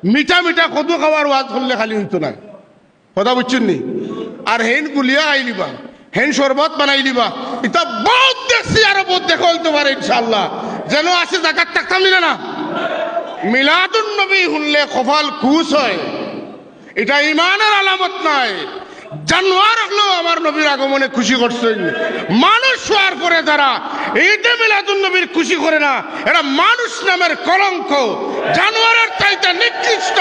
মিঠা মিঠা কদু খাওয়ার ওয়াজ করলে খালি হইতো না, কথা বুঝছেন নি? আর হেন গুলিয়া খাই লিবা, হেন শরবত বানাই লিবা, এটা বহুত দেখছি, আরো বহুত দেখা হইতে পারে ইনশাআল্লাহ। যেন আছে জাকাত থাকতাম নিলে না। মিলাদুন নবী শুনলে কপাল খুশ হয়, এটা ইমানের আলামত নাই। জানোয়ার হলেও আমার নবীর আগমনে খুশি করছেন। মানুষ হওয়ার পরে যারা ঈদে মিলাদুন নবীর খুশি করে না, এরা মানুষ নামের কলঙ্ক, জানোয়ারের চাইতে নিকৃষ্ট।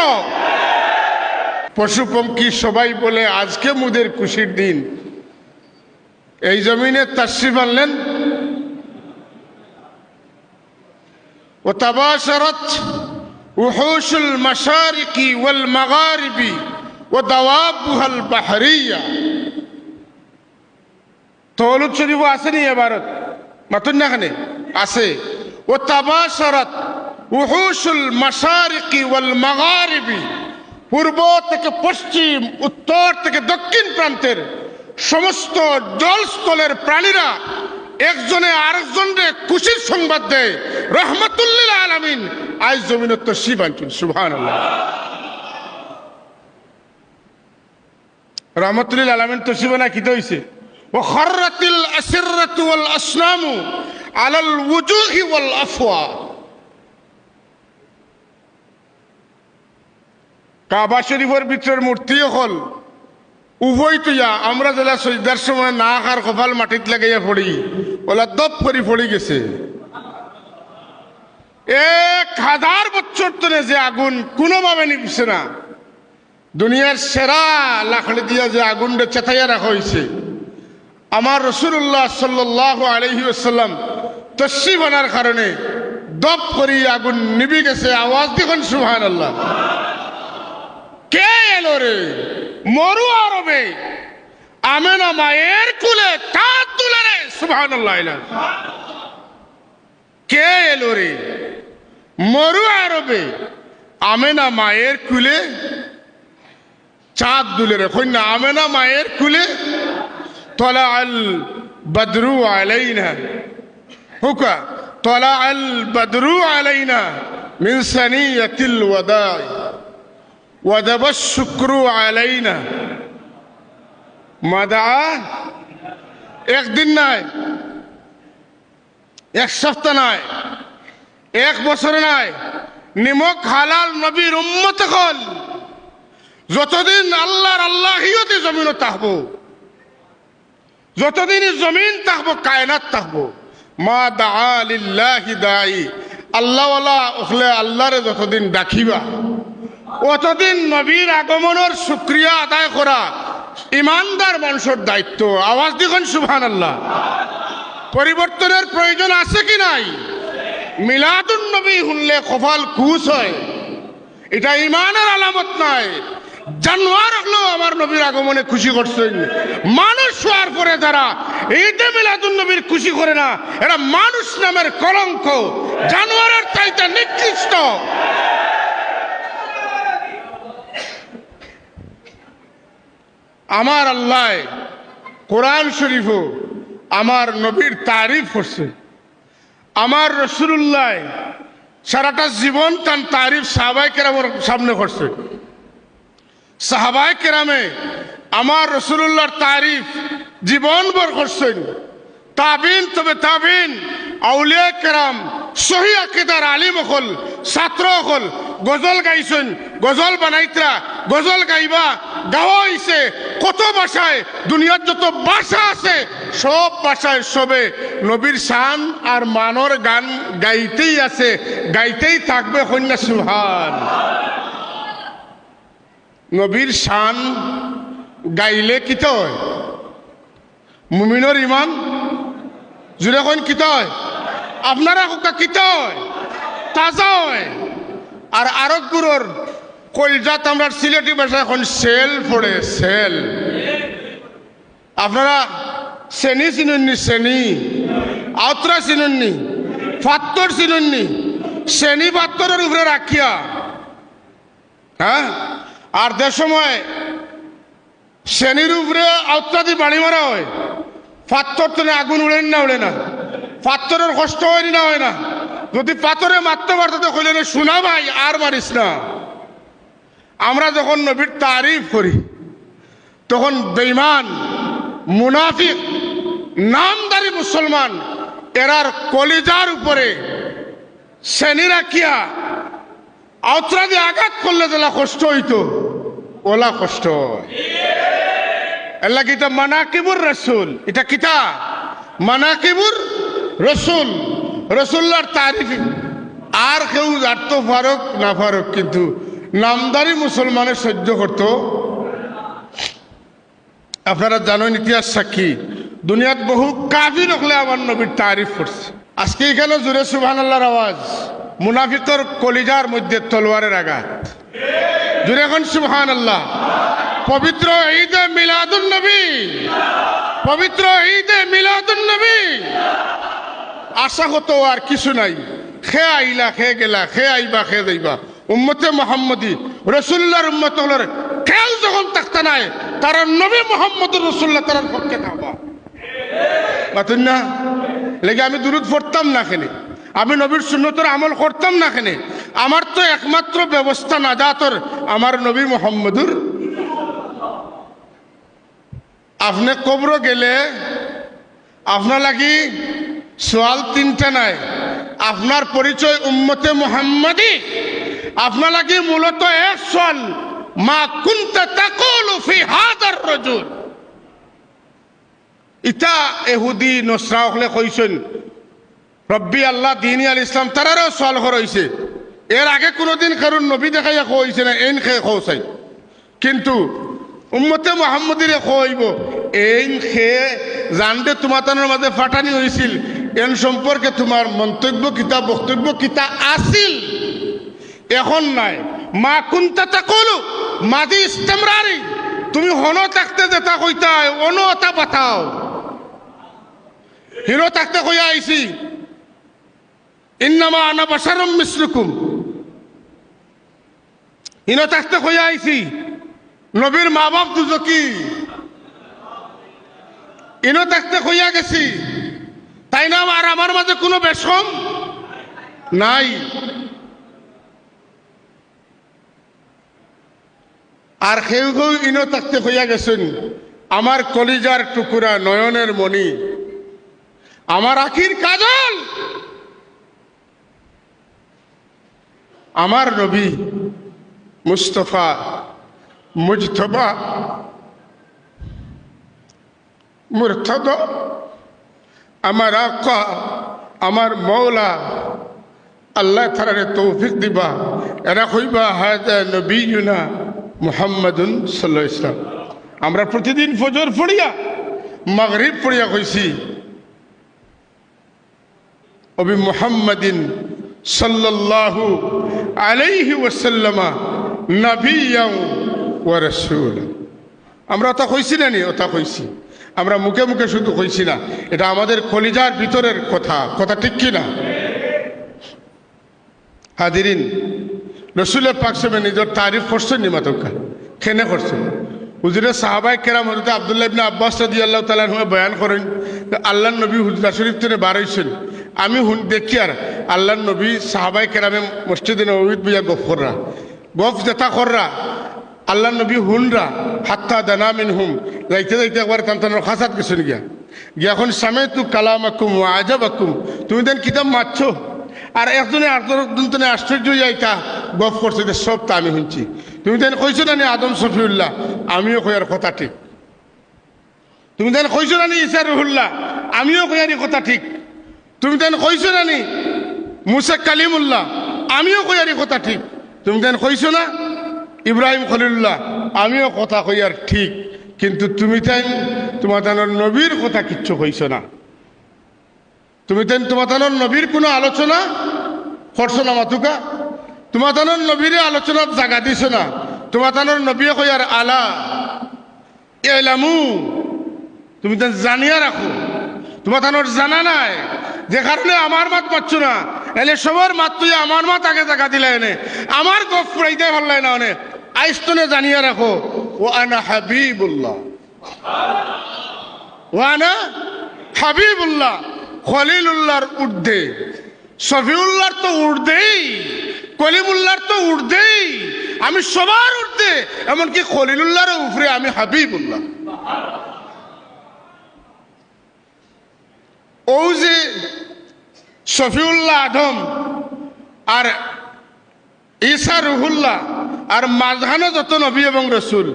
পশু পঙ্খী সবাই বলে আজকে মুদের খুশির দিন। এই জমিনে তাশরিফ আনলেন। ও তাবাশারাত উহুশুল মাশারিকি ওয়াল মাগারিবি ও দাওয়াবুহাল বাহরিয়া। তৌলুদ শরীফ আসেনি এবারত মাতুন না খানে আছে। ও তাবাশারাত উহুশুল মাশারিকি ওয়াল মাগারিবি, পূর্ব থেকে পশ্চিম, উত্তর থেকে দক্ষিণ প্রান্তের সমস্ত জলস্থলের প্রাণীরা একজনে আরেকজনকে খুশির সংবাদ দেয়। রহমাতুল্লিল আলামিন আজ জমিনত তশরিফ আনছেন। সুবহানাল্লাহ। রহমাতুল্লিল আলামিন তশরিফ আনা কিতে হইছে? ওয়া খাররাতিল আসিররাতু ওয়াল আসনামু আলাল ওয়ুজুহি ওয়াল আফওয়া। কাবা শরীফের ভিতরের মূর্তি হল উভয় তুইয়া আমরা যেলা সজদার সময় না খার কপাল মাটিত লাগাইয়া পড়ি, ওলা দপ করে পড়ি গেছে। 1000 বছর ধরে যে আগুন কোনোভাবে নিবছে না, দুনিয়ার সেরা লাকড়ি দিয়া যে আগুনটা চেতাইয়া রাখা হয়েছে, আমার রাসূলুল্লাহ সাল্লাল্লাহু আলাইহি ওয়াসাল্লাম তশরিফ আনার কারণে দপ করে আগুন নিবি গেছে। আওয়াজ দেখুন সুবহানাল্লাহ। কে এলো রে? মরু আরবে আমেনা মায়ের কুলে কাঁধ তুলে রে। সুবহানাল্লাহ। কে এলো রে? মরু আরবে আমেনা মায়ের কুলে চাঁদ দুলে রে। কন্যা আমেনা মায়ের কুলে তলা আল বদরু আলাইনা হুকা তলা আল বদরু আলাইনা মিন সানিয়াতিল ওয়াদা ওয়াজাব শুক্রু আলাইনা। মাদা একদিন নাই, এক সপ্তাহ নাই, এক বছর নাই, নিমক হালাল নবীর উম্মত হল যতদিন আল্লাহর আল্লাহিয়তে জমিন থাকবো, যতদিন জমিন থাকবো, কায়নাত থাকবো, মা দা লিল্লাহি দাঈ, আল্লাহওয়ালা ওখলে আল্লাহরে যতদিন ডাকিবা, অতদিন নবীর আগমনের শুকরিয়া আদায় করা ইমানদার মানুষের দায়িত্ব। আওয়াজ দেখুন সুবহানাল্লাহ। পরিবর্তনের প্রয়োজন আছে কি নাই? মিলাদুন নবী শুনলে কপাল খুশ হয়, এটা ইমানের আলামত নাই। জানোয়ার হলেও আমার নবীর আগমনে খুশি করছেন। মানুষ হওয়ার পরে যারা ঈদে মিলাদুন নবীর খুশি করে না, এরা মানুষ নামের কলঙ্ক, জানোয়ারের চাইতে নিকৃষ্ট। আমার আল্লাহ কোরআন শরীফও আমার নবীর তারিফ করছে। আমার রাসূলুল্লাহ সারাটা জীবন তার তারিফ সাহাবায়ে কেরামের সামনে করছে। সাহাবায়ে কেরামে আমার রাসূলুল্লাহর তারিফ জীবনভর করছেন। তাবিন তবে তাবিন, আউলিয়া কেরাম, সহি আকীদার আলিম হল, ছাত্র হল গজল গাইছেন, গজল বানাইতরা, গজল গাইবা, গাওয়া হইছে কত ভাষায়। দুনিয়ার যত ভাষা আছে সব ভাষায় সবে নবীর শান আর মানর গান গাইতেই আছে, গাইতেই থাকবে। কন্যা সুবহান। নবীর শান গাইলে কিতা হয়? মুমিনের ইমান জুড়ে কইন কিতা হয়? আপনারা কিতা হয়? তাজা হয়। আর আরব গুরুর কলজাত আমরা সিলেটি ভাষায় এখন সেল পড়ে, সেল। আপনারা শ্রেণী চিনুননি? শ্রেণী আউতরা চিনুননি? পাত্তর চিনুননি? শ্রেণী পাত্তরের উপরে রাখিয়া, হ্যাঁ। আর যে সময় শ্রেণীর উপরে আউতরা দিয়ে বাড়ি মারা হয়, পাত্তর তো আগুন উড়েন না, উড়ে না? পাত্তরের কষ্ট হয় না, হয় না? যদি পাথরে মারতে পারতো তো কইলেন শোনা ভাই আর মারিস না, আমরা যখন নবীর তারিফ করি তখন বেঈমান মুনাফিক নামদারি মুসলমান এরার কলিজার উপরে শ্রেণী রাখিয়া আউতরা দিয়ে আঘাত করলে যেলা কষ্ট হইতো ওলা কষ্ট হয়। এলা কিতা মানাকিবুর রসুল, এটা কিতা মানাকিবুর রসুল, রসুল্লার তারিফ। আর কেউ জানত ফারুক না ফারুক, কিন্তু নামদারি মুসলমানের সহ্য করত। আপনারা জানেন ইতিহাস সাক্ষী, দুনিয়াত বহু কাফির হলে আমার নবীর তারিফ করছে। আজকে এখানে জুড়ে সুবহানাল্লাহর আওয়াজ, মুনাফিকর কলিজার মধ্যে তলোয়ারের আঘাত। জুড়ে এখন সুবহানাল্লাহ। পবিত্র ঈদে মিলাদুন নবী, পবিত্র ঈদে মিলাদুন নবী আশা কত আর কিছু নাই। খে আইলা খে গেলা, খে আইবা খে যাইবা। উম্মতে মুহাম্মদী রসুল্লাহর উম্মত হলের খেয়াল যখন থাকতে নাই, তারা নবী মুহাম্মদুর রসুল্লাহ তার পক্ষে থাকবা বাতুন না। লেগে আমি দুরূদ পড়তাম না কেনে, আমি নবীর সুন্নতের আমল করতাম না কেনে। আমার তো একমাত্র ব্যবস্থা নাজাতর আমার নবী মুহাম্মদুর। আপনি কবর গেলে আপনার লাগি সোয়াল তিনটা নাই। আপনার পরিচয় উম্মতে মুহাম্মাদি, আপনার লাগি মূলত এক সোয়াল, মা কুনতা তাকুলু ফি হাদার রাজুল। ইতা ইহুদি নসরা হলে কইছেন রব্বি আল্লাহ দিন আল ইসলাম, তারারও সোয়াল হইছে। এর আগে কোনোদিন কারণ নবী দেখাইয়া কইছে না এন খে খোসাই, কিন্তু উম্মতে মুহাম্মদিরে কইব এই খে জানতে তোমার মাঝে ফাটানি হয়েছিল, এন সম্পর্কে তোমার মন্তব্য কিতা বক্তব্য কিতা আসিল, এখন নাই। মা কুনতা তাকুলু মাদি ইস্তেমরারি, তুমি হনো থাকতে যেটা কইতা অনো অতা বাতাও। হিরো থাকতে কইয়া আইছি ইন্নামা আনা বাশারুম মিসলুকুম, হিনো থাকতে কইয়া আইছি নবীর মা বাপ দুজকি, ইনো থাকতে কইয়া গেছি তাই না আর আমার মাঝে কোনো বেশম নাই। আর কেউ কেউ ইনো থাকতে কইয়া গেছেন আমার কলিজার টুকুরা নয়নের মণি, আমার আখির কাজল, আমার নবী মুস্তফা মুজতবা মুরতদা, আমার আকা আমার মৌলা, আল্লাহ তাআলা তৌফিক দিবা। এরা কইবা হাযা নবিয়ুনা মুহাম্মাদুন সাল্লাল্লাহু আলাইহি ওয়াসাল্লাম। আমরা প্রতিদিন ফজর পড়িয়া মাগরিব পড়িয়া কইছি অবি মুহাম্মাদিন সাল্লাল্লাহু আলাইহি ওয়াসাল্লাম নবিয়্যান ওয়া রাসূলা। আমরা ওটা কইছি না নি? ওটা কইছি। আমরা মুখে মুখে শুধু কইছি না, এটা আমাদের কলিজার ভিতরের কথা। কথা ঠিক কি না? হাদিরিন, রসুলের পাক সাহেব নিজের তারিফ করছেন নি মাতকা খেনে করছেন। হুজুরে সাহাবায়ে কেরাম হযরত আব্দুল্লাহ ইবনে আব্বাস রাদিয়াল্লাহু তাআলা আনহু বয়ান করেন আল্লাহর নবী হুজরা শরীফ থেকে বার হইছেন। আমি দেখি আর আল্লাহর নবী সাহাবায়ে কেরামে মসজিদে নববীত বইয়া গফ কররা, গফ যেটা কররা আল্লাহর নবী হুনরা হাত্তা দানা মিনহুম, যাইতে যাইতে একবার তান্তানোর খাসাত গেছেন গিয়া এখন সামাইতু কালামাকুম ওয়া আজাবাকুম, তুমি দেন কিতাব মারছো। আর একজনে আরেকজনে আশ্চর্য যাইতা গফ করছে যে সব তা আমি শুনছি। তুমি দেন কইছো না নি আদম শফিউল্লাহ, আমিও কইয়ার কথা ঠিক। তুমি দেন কইছো না নি ঈসা রুহুল্লাহ, আমিও কইয়ার কথা ঠিক। তুমি দেন কইছো না নি মুসা কালিমুল্লাহ, আমিও কইয়ার কথা ঠিক। তুমি দেন কইছো না ইব্রাহিম খলিলুল্লাহ, আমিও কথা কইয়ার ঠিক। কিন্তু তুমি তাই তোমার নবীর কথা কিচ্ছু কইছো না। তুমি তাই তোমার নবীর কোনো আলোচনা করছো না মাতুকা। তোমার নবীর আলোচনার জায়গা দিছ না। তোমার নবী কইয়ার আলা এলামু, তুমি তাই জানিয়া রাখো। তোমার জানা নাই, যে কারণে আমার মাত পাচ্ছ না। এলে সবার মাত তুই আমার মাত আগে জায়গা দিলে এনে আমার গফ ফুরাইতে ভাল লাগে না। অনেক আইস্তনে জানিয়া রাখো ও আনা হাবিবুল্লাহ, ও আনা হাবিবুল্লাহ। খলিলুল্লাহর ঊর্ধ্বে, শফিউল্লাহর তো ঊর্ধ্বেই, কলিমুল্লাহর তো ঊর্ধ্বেই, আমি সবার মধ্যে, এমনকি খলিলুল্লাহর উপরে আমি হাবিবুল্লাহ। ও যে শফিউল্লাহ আদম আর ঈসা রুহুল্লাহ আর মাঝখানে যত নবী এবং রসুল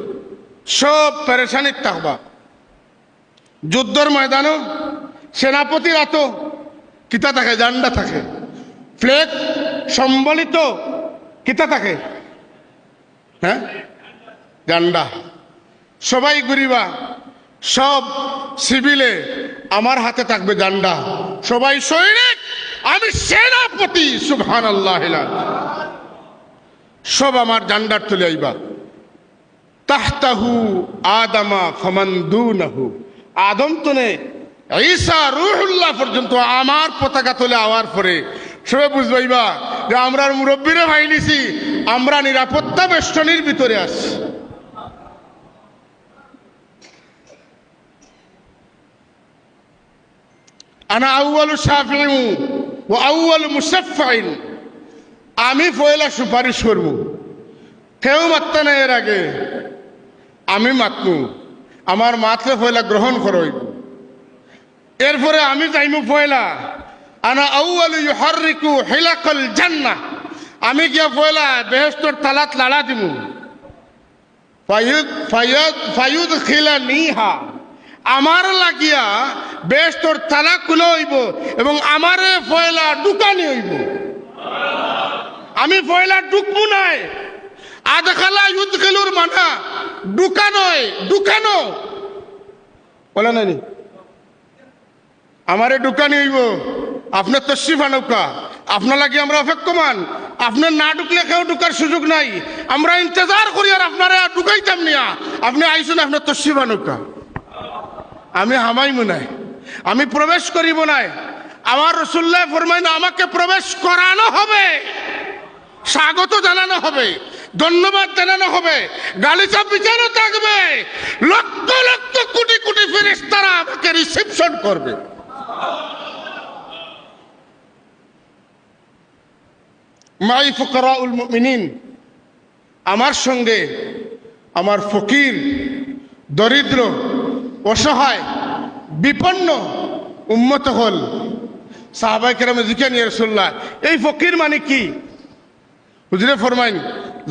সব পেরেশানির থাকবা। যুদ্ধর ময়দানও সেনাপতির এত কিতা থাকে, জান্ডা থাকে, ফ্ল্যাগ সম্বলিত কিতা থাকে, হ্যাঁ জান্ডা, সবাই ঘুরিবা, সব সিভিলে, আমার হাতে থাকবে জান্ডা, সবাই সৈনিক, আমি সেনাপতি, সুবহানাল্লাহ, সব আমার জান্ডার তুলে আইবা। তাহতাহু আদামা ফামান দুনাহু, আদম তনে ঈসা রূহুল্লাহ পর্যন্ত আমার পতাকা তুলে আওয়ার পরে সবাই বুঝবাইবা যে আমরা মুরব্বীরে ভাই নিছি, আমরা নিরাপত্তা বেষ্টনীর ভিতরে আছি। আনা আউয়ালু শাফিউ ওয়া আউয়ালু মুশাফফিন, আমি পয়লা সুপারিশ করব, কেউ মাত্তা নাই এর আগে, আমি মাতমু, আমার মাতলে পয়লা গ্রহণ করই, এরপরে আমি যাইমু পয়লা। আনা আউয়ালু ইউহাররিকু হিলাকাল জান্নাহ, আমি গিয়া পয়লা বেহেশতের তালাত লাড়া দিমু, ফায়ুদখিলানিহা, আমার লাগিয়া বেহেশতের তালা খুলে হইব এবং আমারে পয়লা ঢুকানি হইব। আমি পয়লা ঢুকবো নাই, আদখালা ইউদখিলুর মানা ঢুকানোয়, ঢুকানো বলে নাই, আমারে ঢুকানি হইব। আপনার তশরিফ আনৌকা, আপনার লাগে আমরা অপেক্ষমান, আপনার না ঢুকলে কেউ ঢুকার সুযোগ নাই, আমরা ইন্তজার করি আর আপনারা ঢুকাইতাম নিয়া, আপনি আইসুন, আপনার তশরিফ আনৌকা। আমি হামাইমু নাই, আমি প্রবেশ করিব নাই। আমার রাসূলুল্লাহ ফরমাইন আমাকে প্রবেশ করানো হবে, স্বাগত জানানো হবে, ধন্যবাদ জানানো হবে, গালিচা বিচারও থাকবে, লক্ষ লক্ষ কোটি কোটি ফেরেশতারা আমাকে রিসেপশন করবে। মাই ফুকারাউল মুমিনিন, আমার সঙ্গে আমার ফকির, দরিদ্র, অসহায়, বিপন্ন উম্মত হল। সাহাবায়ে কেরামে জিজ্ঞাসা ইয়া রাসূলুল্লাহ, এই ফকির মানে কি? হুজুরে ফরমাইন,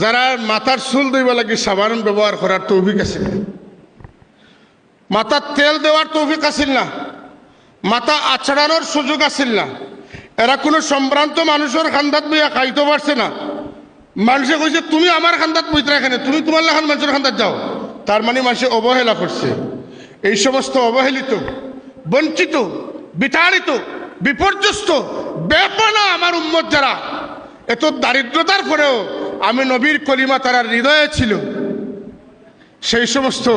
যারা মাথার চুল ধুইবা লাগে সাবান ব্যবহার করার তৌফিক আছে, মাথার তেল দেওয়ার তৌফিক আছিল না, মাথা আছড়ানোর সুযোগ আছিল না, এরা কোনো সম্ভ্রান্ত মানুষের খান্দাত বইয়া খাইতে পারছে না। মানুষে কইছে তুমি আমার খান্দাত বইতে এখানে, তুমি তোমার লেখান মানুষের খান্দাত যাও, তার মানে মানুষে অবহেলা করছে। এই সমস্ত অবহেলিত, বঞ্চিত, বিতাড়িত, বিপর্যস্ত, বেপনা আমার উম্মত যারা, এত দারিদ্রতার পরেও আমি নবীর কলিমা তারা হৃদয়ে ছিল, সেই সমস্ত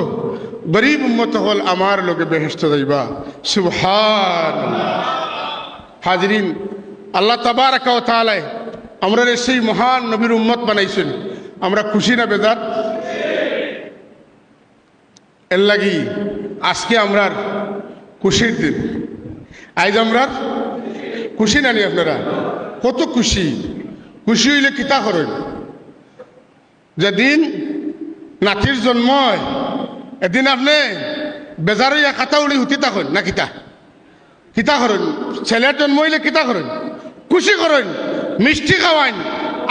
গরিব উম্মত হল আমার লোকে বেহেশত যাইবা। সুবহানাল্লাহ। হাজরিন, আল্লাহ তাবারাকা ওয়া তাআলা আমরা সেই মহান নবীর উম্মত বানাইছেন, আমরা খুশি না বেজার? এর লাগি আজকে আমরার খুশির দিন, আজ আমরার খুশি নানি? আপনারা কত খুশি? খুশি হইলে কিতা করেন? যেদিন নাতির জন্ম হয় এদিন আপনি বেজার হইয়া খাতা উড়ি হুতি থাকেন না? কিতা কিতা করেন? ছেলের জন্ম হইলে কিতা করেন? খুশি করেন, মিষ্টি খাওয়াইন,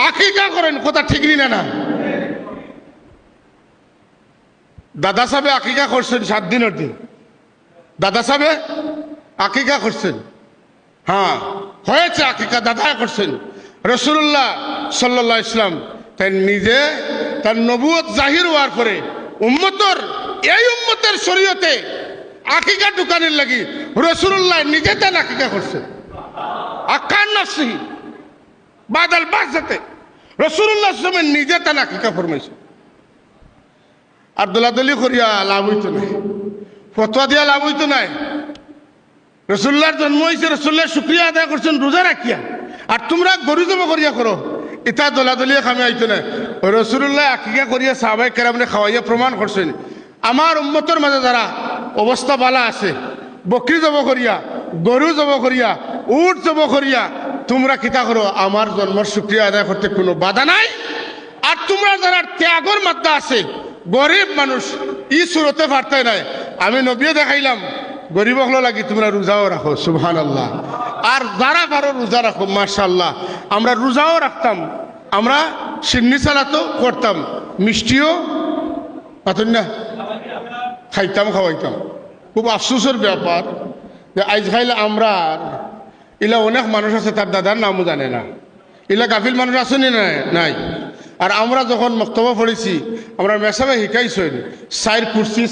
আকিকা করেন, কথা ঠিক না? না, দাদা সাহেবে আকিকা করছেন 7 দিনের দিন, দাদা সাহেবে আকিকা করছেন, হ্যাঁ হয়েছে আকিকা, দাদা করছেন। রাসূলুল্লাহ সাল্লাল্লাহু আলাইহি ওয়াসাল্লাম তাই নিজে তার নবুয়ত জাহির হওয়ার পরে উম্মতর, এই উম্মতের শরীয়তে আকিকা ঢুকানোর লাগি রাসূলুল্লাহ নিজে তার আকিকা করছেন। আকান নাফসিহি বাদাল বাসাতে রাসূলুল্লাহ সাল্লাল্লাহু আলাইহি ওয়াসাল্লাম নিজে তার আকিকা ফরমাইছেন। আর দোলাদলি করিয়া লাভ হইতো নাই, ফতোয়া দিয়া লাভ হইতো নাই। রাসূলুল্লাহর জন্ম হয়েছে, রাসূলুল্লাহ শুকরিয়া আদায় করছেন রোজা রাখিয়া, আর তোমরা গরু জমা করিয়া করো, এটা দোলাদলিয়া খামে আইতো না। রাসূলুল্লাহ আকিকা করিয়া সাহাবায়ে কেরামরে খাওয়াইয়া প্রমাণ করছেন আমার উম্মতের মাঝে যারা অবস্থা বালা আছে, বকরি জব করিয়া, গরু জব করিয়া, উট জব করিয়া তোমরা কিতা করো, আমার জন্মের শুকরিয়া আদায় করতে কোনো বাধা নাই। আর তোমরা যারা ত্যাগর মাত্রা আছে গরিব মানুষ ই সুরতে পারতে নাই আমি নবীও দেখাইলাম গরিব হলো লাগি তোমরা রোজাও রাখো সুবহানাল্লাহ আর যারা পারো রোজা রাখো মাশাআল্লাহ আমরা রোজাও রাখতাম আমরা সিন্নি সালাতও করতাম মিষ্টিও পাতেন না খাইতাম খাওয়াইতাম খুব আফসোসের ব্যাপার যে আজ খাইলে আমরা ইলা অনেক মানুষ আছে তার দাদার নামও জানে না ইলা গাফিল মানুষ আসেনি না নাই আর আমরা যখন বক্তব্য পড়েছি আমরা মেসাবে শিকাইছেন সাইড কুর্সি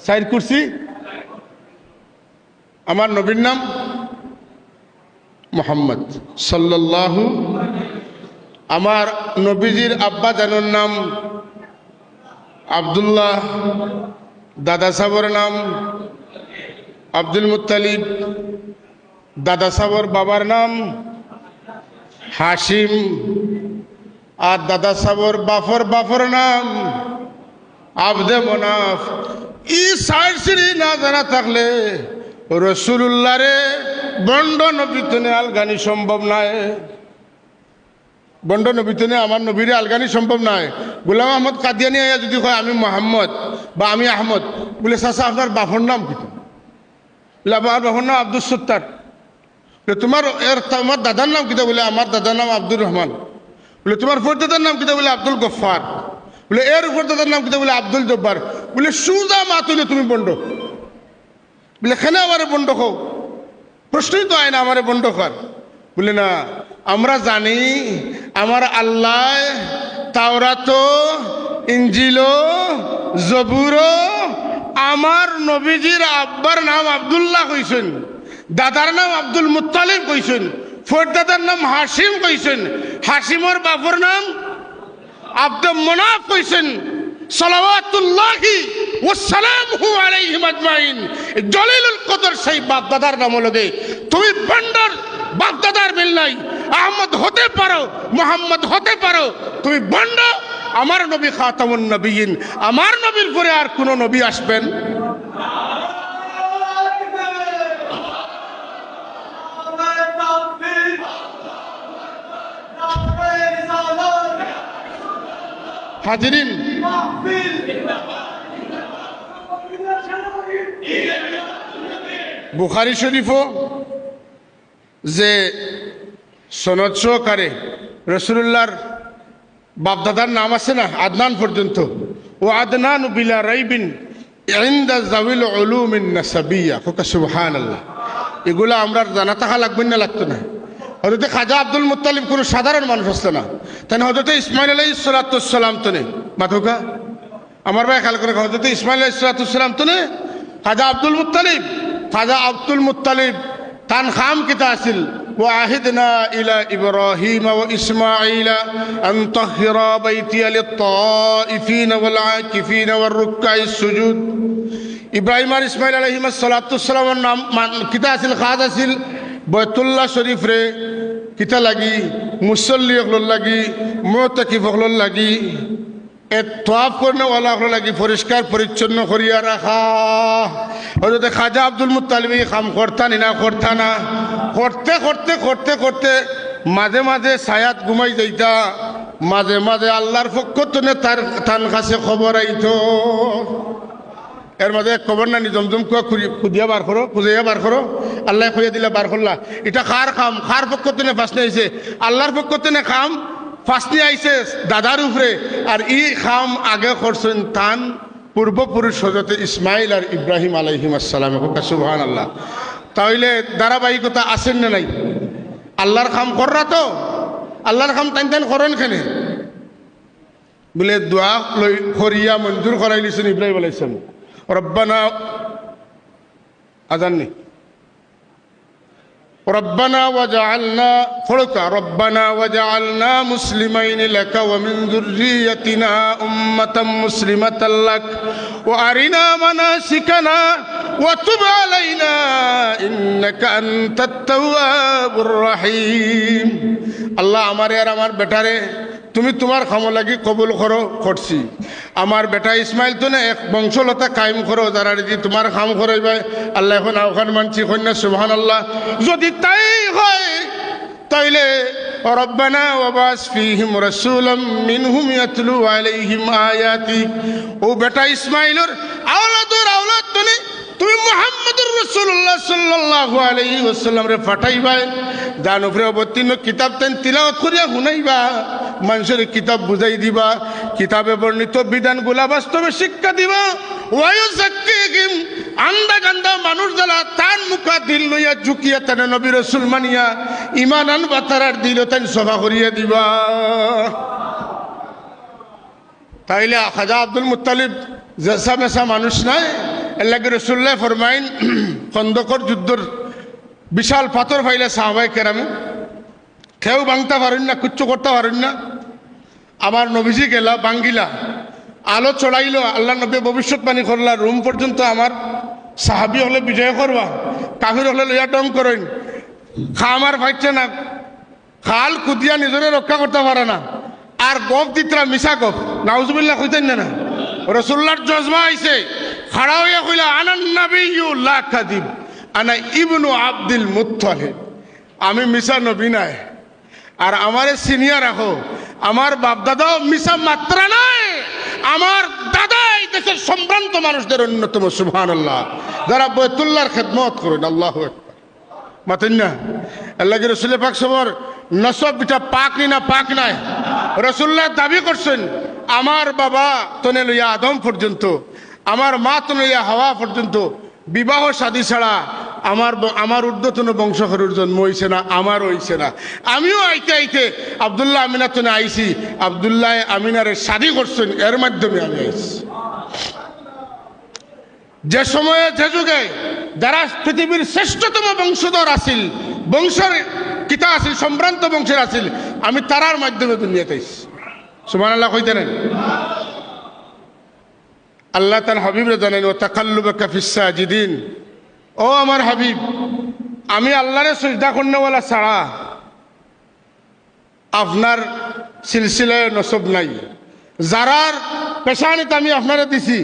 সাইড কুর্সি আমার নবীর নাম মোহাম্মদ সাল্লাল্লাহু আমার নবীজির আব্বা জানুর নাম আব্দুল্লাহ দাদা সাবর নাম আব্দুল মুত্তালিব দাদা সাবর বাবার নাম হাশিম আর দাদা সাবর বাফর নাম আবদে মনাফ ই সাইড সিঁড়ি না জানা থাকলে রসুল্লাহ রে বন্ড নবীতনে আলগানি সম্ভব নয় বন্ড নবীতনে আমার নবীরে আলগানি সম্ভব নয় গোলাম আহমদ কাদিয়ানি আয়া যদি কয় আমি মোহাম্মদ বা আমি আহমদ বলে চাচা আপনার বাফর নাম কি বলে আমার বাফর নাম আব্দুল সত্তার তোমার তোমার দাদার নাম কিতা বলে আমার দাদার নাম আব্দুর রহমান বলে তোমার ফোর দাদার নাম কিতা বলে আব্দুল গফার বলে এর উপর দাদার নাম কিতা বলে আব্দুল জব্বার বলে সুজা মা তুলে তুমি বন্ড বলে খেলে আমারে বন্ড খো প্রশ্নই তো আয় না আমারে বন্ড কর বলে না আমরা জানি আমার আল্লাহ তাওরাত ইঞ্জিল জবুর আমার নবীজির আব্বার নাম আব্দুল্লাহ কইছেন দাদার নাম আব্দুল মুত্তালিব কইছেন ফোর দাদার নাম হাসিম কইছেন হাসিমর বাপর নাম আব্দুল মুনাফ কইছেন সালাওয়াতুল্লাহি ওয়া সালামুহু আলাইহিম আজমাইন জলিলুল কদর সেই বাপ দাদার নাম লগে তুমি বন্ডর বাপ দাদার মিল নাই আহমদ হতে পারো মোহাম্মদ হতে পারো তুমি বন্ড আমার নবী খাতামুন নবিয়িন আমার নবীর পরে আর কোন নবী আসবেন হাজিরিন বুখারী শরীফও যে সনদ সহকারে রাসূলুল্লাহর বাপদাদার নাম আছে না আদনান পর্যন্ত ও আদনান বিলা রাইবিন ইনদা যাবিল উলুমিন নাসাবিয়া সুবহানাল্লাহ এগুলা আমরা জানা থাকা লাগবে না লাগতো না হযরত খাজা আব্দুল মুত্তালিব কোনো সাধারণ মানুষ আসতো না তাই হযরত ইসমাইল আলাইহিস সালাম তো নেই মাথুকা আমার ভাই খেয়াল করে হযরত ইসমাইল আলাইহিস সালাম তো নেই খাজা আব্দুল মুত্তালিব তান খাম কিতা আছিল وعهدنا إلى إبراهيم وإسماعيل أن طهر بيتي للطائفين والعاكفين والركع السجود إبراهيم আর ইসমাইল আলাইহিস সালামের নাম কিতা আছিল খাদ আছিল বাইতুল্লাহ শরীফ রে কিতা লাগি মুসল্লি হল লাগি মুতাকিফ হল লাগি এ তোয়াফ করনে ওয়ালা হল লাগি পরিষ্কার পরিচ্ছন্ন করিয়া রাখা হযরত খাজা আব্দুল মুত্তালিব কাম করতা না করতা না করতে করতে করতে করতে মাঝে মাঝে ছায়াত ঘুমাই যাইতা মাঝে মাঝে আল্লাহর পক্ষ থেকে তার কাছে খবর আইতো এর মাঝে খবর না জমজম কুয়া খুঁজিয়া বার করো খুঁজাইয়া বার করো আল্লাহ খুঁজে দিলে বার করলা এটা কার কাম কার পক্ষ থেকে ফাঁসনি আইছে আল্লাহর পক্ষ থেকে কাম ফাঁসনি আইছে দাদার উপরে আর ই কাম আগে করছেন তান পূর্বপুরুষ হযরত ইসমাইল আর ইব্রাহিম আলাইহিস সালাম সুবহানাল্লাহ তাহলে ধারাবাহিকতা আসেন না নাই আল্লাহর কাম কররা তো আল্লাহর কাম টাইন করেন কেন বলে দোয়া লই করিয়া মঞ্জুর করাই লিছেন ইব্রাহিম আলাইহিস সালাম রব্বানা আজাননি ربنا وجعلنا فرق ربنا وجعلنا مسلمين لك ومن ذريتنا أمة مسلمة لك وأرنا مناسكنا وتب علينا إنك أنت التواب الرحيم الله আমারে আর আমার বেটারে তুমি তোমার খাম লাগি কবুল করো করছি আমার বেটা ইসমাইল তো না এক বংশলতা কায়েম করো যারা যদি তোমার খাম করাইবে আল্লাহ এখন আওখান মানছি কন্যা সুবহানাল্লাহ যদি তাই হয় তাইলে রব্বানা ওয়াবাস ফীহিম রাসূলাম মিনহুম ইয়াতলু আলাইহিম আয়াতিক। ও বেটা ইসমাইলের আওলাদর আওলাদ তুমি মুহাম্মদুর রাসূলুল্লাহ সাল্লাল্লাহু আলাইহি ওয়াসাল্লাম রে ফাটাইবা, যার উপরে অবতীর্ণ কিতাব তেন তিলাওয়াত করিয়া শুনাইবা, মানুষের কিতাব বুঝাই দিবা, কিতাবে বর্ণিত বিধানগুলা বাস্তবে শিক্ষা দিবা। ওয়ায়ুযাক্কিহিম, আন্দা গান্দা মানুষ যারা তার মুখা দিল লইয়া ঝুঁকিয়া তেন নবী রাসূল মানিয়া ঈমান আনবা, তারার দিল তেন সভা করিয়া দিবা। তাইলে খাজা আব্দুল মুত্তালিব জেসা মেসা মানুষ নাই। এর লাগে রাসূলুল্লাহ ফরমাইন, খন্দকর যুদ্ধর বিশাল পাথর ফাইলে সাহাবায়ে কেরামে কেউ ভাঙতে পারেন না, কিচ্ছু করতে পারেন না। আমার নবীজি গেলা ভাঙ্গিলা, আলো চড়াইল, আল্লাহ নবী ভবিষ্যৎবাণী করলা, রুম পর্যন্ত আমার সাহাবি হলে বিজয় করবা, কাফির হলে লইয়া ডং করেন, খামার পাইছে না, খাল কুদিয়া নিজরে রক্ষা করতে পারে না, আর গপ দিতরা মিশা গপ, নাউজুবিল্লাহ কইতেন না। রাসূলুল্লাহর জজমা আইছে, খাড়া হইয়া কইলা আনান নাবিয়্যু লা কাযিব আনা ইবনু আব্দুল মুত্তালিব, আমি মিশা নবী নাই, আর আমারে সিনিয়র রাখো, আমার বাপ দাদাও মিশা মাত্রা নাই, আমার দাদা এই দেশের সম্ভ্রান্ত মানুষদের অন্যতম, সুবহানাল্লাহ, যারা বাইতুল্লাহর খেদমত করেন, আল্লাহু আকবার। মাতেন না আল্লাহ রসুল পাক সবর নসব এটা পাক নি না পাক নাই। রসুল্লাহ দাবি করছেন আমার বাবা তনে লইয়া আদম পর্যন্ত, আমার মা তনে লইয়া হাওয়া পর্যন্ত বিবাহ শাদী ছাড়া আমার ঊর্ধ্বতন বংশধরের জন্ম হইছে না, আমার হইছে না। আমিও আইতে আইতে আব্দুল্লাহ আমিনা তনে আইছি, আব্দুল্লাহ আমিনারে শাদী করছেন, এর মাধ্যমে আমি আইছি। যে সময়ে যে যুগে যারা পৃথিবীর শ্রেষ্ঠতম বংশধর আছিল, বংশের কিতা আছিল, সম্ভ্রান্ত বংশের আছিল, আমি তারার মাধ্যমে দুনিয়াতে আইছি। সুবহানাল্লাহ কইতে নেন। আল্লাহ তার হাবিবরে জানেন, ও তাকাল্লুবাকা ফিস সাজিদিন, ও আমার হাবিব, আমি আল্লাহরে সিজদা করনেওয়ালা ছাড়া আপনার সিলসিলায় নসব নাই। যারার পেশানিতে আমি আপনারে দিছি,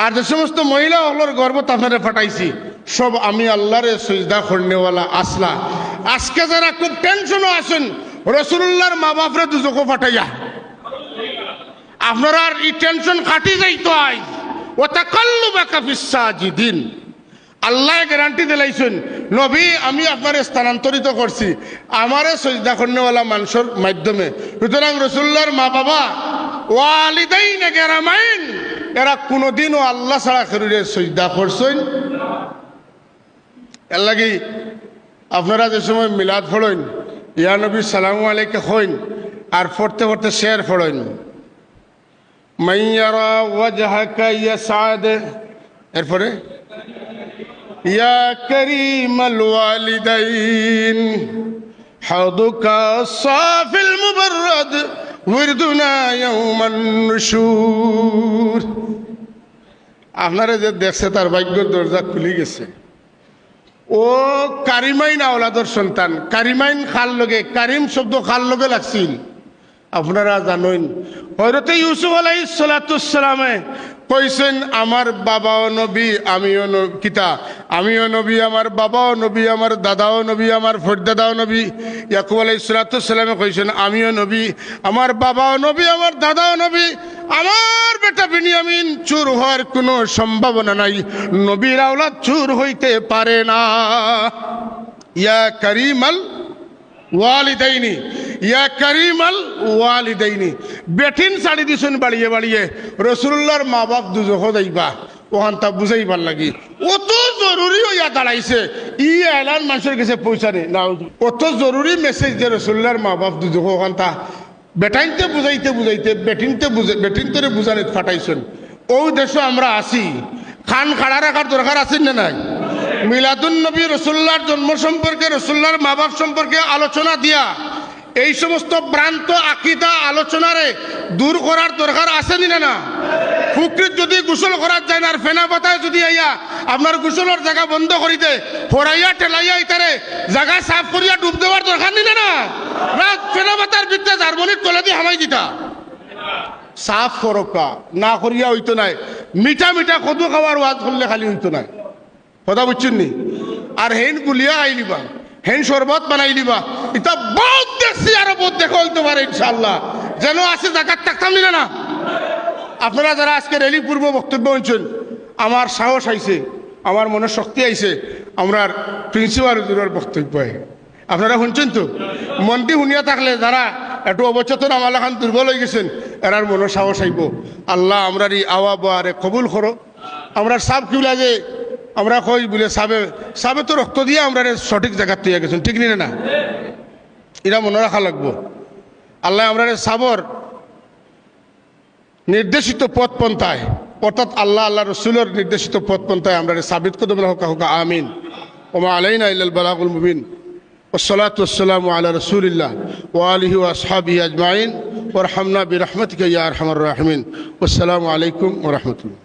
আর যে সমস্ত মহিলা হলোর গর্বত আপনারে ফাটাইছি, সব আমি আল্লাহরে সিজদা করনেওয়ালা আসলা। আজকে যারা খুব টেনশনও আছেন রাসূলুল্লাহর মা বাপরে দুজকো ফাটাইয়া, আপনারা আর এই টেনশন কাটি যাইতো। I O তাকাল্লুবাকা fees সাজিদিন, Allah guarantee দিলাইছেন, নবী আমি আপনারে স্থানান্তরিত করছি আমারে সিজদা করনেওয়ালা মানুষের মাধ্যমে। সুতরাং রাসূলুল্লাহর মা বাবা ওয়ালিদাইন কেরামাইন, এরা কোনোদিনও আল্লাহ ছাড়া খেরুরে সিজদা করছেন। এর লাগি আপনারা যে সময় মিলাদ পড়েন, ইয়া নবী সালামু আলাইকা হইন, আর পড়তে পড়তে শের পড়েন, মাইয়ারা ওয়াজহাকা ইয়াসাদ, এরপরে ইয়া করিমাল ওয়ালিদাইন হাদুকা সাফিল মুবাররাদ উর্দুনা ইয়াউমান নুশুর। আপনারা যে দেখছে তার ভাগ্যের দরজা খুলে গেছে। ও কারিমাইন আওলাদর সন্তান, কারিমাইন খাল লগে, কারিম শব্দ খাল লগে লাগছিল। আপনারা জানেন হযরত ইউসুফ আলাইহিস সালাতুস সালামে কইছেন আমার বাবাও নবী, আমিও কিতা, আমিও নবী, আমার বাবাও নবী, আমার দাদাও নবী, আমার ফরদাদাও নবী। ইয়াকুব আলাইহিস সালাতুস সালামে কইছেন আমিও নবী, আমার বাবাও নবী, আমার দাদাও নবী, আমার বেটা বিনিয়ামিন চোর হওয়ার কোনো সম্ভাবনা নাই, নবীর আওলাদ চোর হইতে পারে না। ইয়া করিমাল ওয়ালিদাইনি, ইয়া করিমাল ওয়ালিদাইনি, বেঠিন ছাড়ি দিছেন বাড়িয়ে বাড়িয়ে। রাসূলুল্লাহর মা বাপ দুজখ যাইবা, ওখান তা বুঝাইবার লাগি অত জরুরি হইয়া দাঁড়াইছে। ই এলান মানুষের কাছে পৌঁছা নেই না, অত জরুরি মেসেজ যে রাসূলুল্লাহর মা বাপ দুজখ ওখান তা বেটাইনতে বুঝাইতে বুঝাইতে বেটিনতে বুঝানি ফাটাইছেন। ও দেশে আমরা আসি, খান খাড়া রাখার দরকার আছে না নাই? মিলাদুন নবী রাসূলুল্লাহর জন্ম সম্পর্কে, রাসূলুল্লাহর মা বাপ সম্পর্কে আলোচনা দিয়া এই সমস্ত ভ্রান্ত আকীদা আলোচনারে দূর করার দরকার আছে না না? পুকুরে যদি গোসল করার যায় না, আর ফেনা পাতায় যদি আইয়া আপনার গোসলের জায়গা বন্ধ করিতে ফরাইয়া ঠেলাইয়া ইতারে জায়গা সাফ করিয়া ডুব দেওয়ার দরকার নেই না? ফেনা পাতার ভিতরে জার্মনির তলে দিয়ে হামাই দিতা সাফ করকা না করিয়া হইতো নাই। মিঠা মিঠা কদু খাওয়ার ওয়াজ করলে খালি হইতো নাই, কথা বুঝছেন নি? আর হেন গুলিয়া আইলিবা, হেন শরবত বানাই দিবা এটা বহুত দেখছি আরো বহুত দেখা হইতে পারে ইনশাআল্লাহ যেন আছে জাকাত থাকতাম নিলে না আপনারা যারা আজকে র্যালি পূর্ব বক্তব্য শুনছেন আমার সাহস আইছে আমার মনে শক্তি আইছে আমরা প্রিন্সিপাল হুজুরের বক্তব্য আপনারা শুনছেন তো মনটি শুনিয়া থাকলে যারা একটু অবচেতন আমার এখন দুর্বল হয়ে গেছেন এরার মনে সাহস আইব আল্লাহ আমরার এই আওয়া বারে কবুল করো আমরা সাপ কি লাগে আমরা কই বলে সাবে তো রক্ত দিয়ে আমরা সঠিক জায়গার তৈরি গেছেন ঠিক নিলে না এরা মনে রাখা লাগবো আল্লাহ আমরা সাবর নির্দেশিত পথ পন্থায় অর্থাৎ আল্লাহ আল্লাহ রসুলের নির্দেশিত পথ পন্থায় আমরা সাবিত কদম হোকা হোকা আমিন ওমা আলাইনা ইল্লাল বালাগুল মুবিন والصلاة والسلام على رسول الله وآله وأصحابه أجمعين وارحمنا برحمتك يا أرحم الراحمين والسلام عليكم ورحمة الله